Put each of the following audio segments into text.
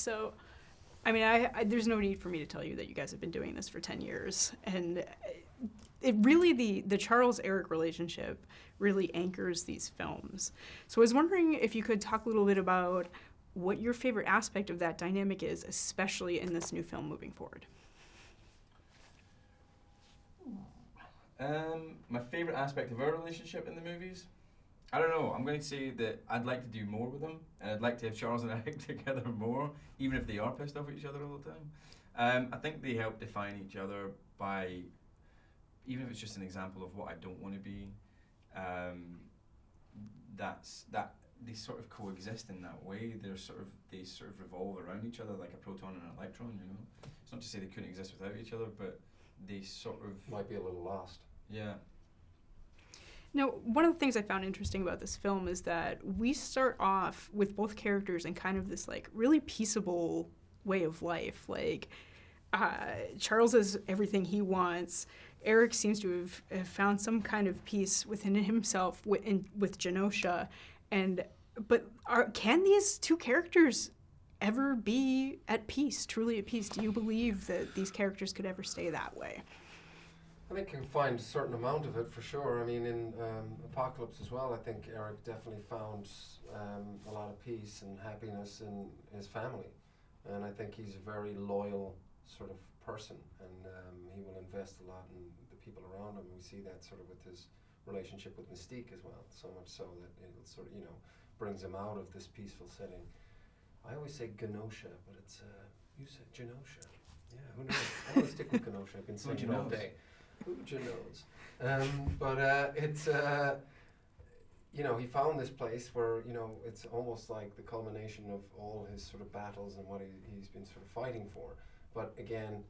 So, I mean, there's no need for me to tell you that you guys have been doing this for 10 years. And it really, the Charles Erik relationship really anchors these films. So I was wondering if you could talk a little bit about what your favorite aspect of that dynamic is, especially in this new film moving forward. My favorite aspect of our relationship in the movies? I don't know. I'm going to say that I'd like to do more with them, and I'd like to have Charles and Erik together more, even if they are pissed off at each other all the time. I think they help define each other by, even if it's just an example of what I don't want to be. That they sort of coexist in that way. They sort of revolve around each other like a proton and an electron. You know, it's not to say they couldn't exist without each other, but they sort of might be a little lost. Yeah. Now, one of the things I found interesting about this film is that we start off with both characters in kind of this like really peaceable way of life. Like Charles has everything he wants. Erik seems to have found some kind of peace within himself with Genosha. But can these two characters ever be at peace, truly at peace? Do you believe that these characters could ever stay that way? I think you can find a certain amount of it for sure. I mean, in Apocalypse as well, I think Erik definitely found a lot of peace and happiness in his family. And I think he's a very loyal sort of person, and he will invest a lot in the people around him. We see that sort of with his relationship with Mystique as well, so much so that it sort of, brings him out of this peaceful setting. I always say Genosha, but it's, you said Genosha. Yeah, who knows? I'm going to stick with Genosha. I've been saying it all day. Who knows? But it's, he found this place where, it's almost like the culmination of all his sort of battles and what he's been sort of fighting for. But again,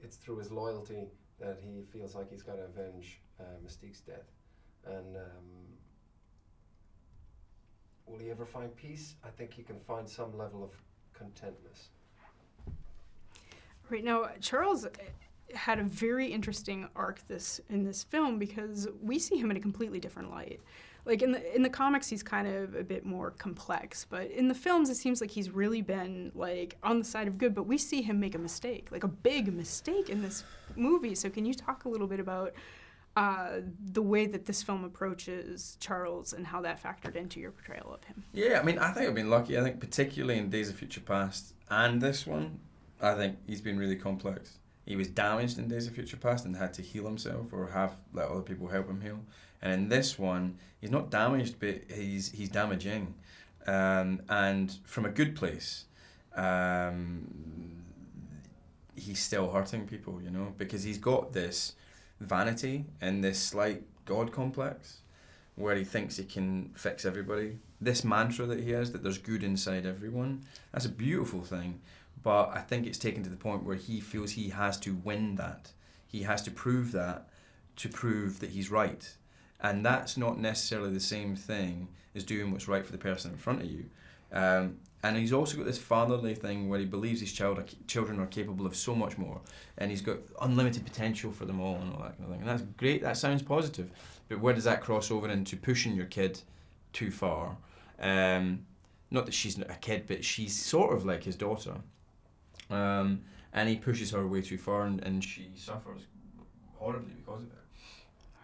it's through his loyalty that he feels like he's got to avenge Mystique's death. And will he ever find peace? I think he can find some level of contentness. Right now, Charles had a very interesting arc in this film because we see him in a completely different light. Like in the comics, he's kind of a bit more complex, but in the films, it seems like he's really been like on the side of good. But we see him make a mistake, like a big mistake in this movie. So can you talk a little bit about the way that this film approaches Charles and how that factored into your portrayal of him? Yeah, I mean, I think I've been lucky. I think particularly in Days of Future Past and this one, I think he's been really complex. He was damaged in Days of Future Past and had to heal himself or let other people help him heal. And in this one, he's not damaged, but he's damaging, and from a good place. He's still hurting people, because he's got this vanity and this slight God complex where he thinks he can fix everybody. This mantra that he has, that there's good inside everyone, that's a beautiful thing. But I think it's taken to the point where he feels he has to win that. He has to prove that to prove that he's right. And that's not necessarily the same thing as doing what's right for the person in front of you. And he's also got this fatherly thing where he believes his children are capable of so much more. And he's got unlimited potential for them all and all that kind of thing. And that's great, that sounds positive. But where does that cross over into pushing your kid too far? Not that she's not a kid, but she's sort of like his daughter. And he pushes her way too far and she suffers horribly because of it.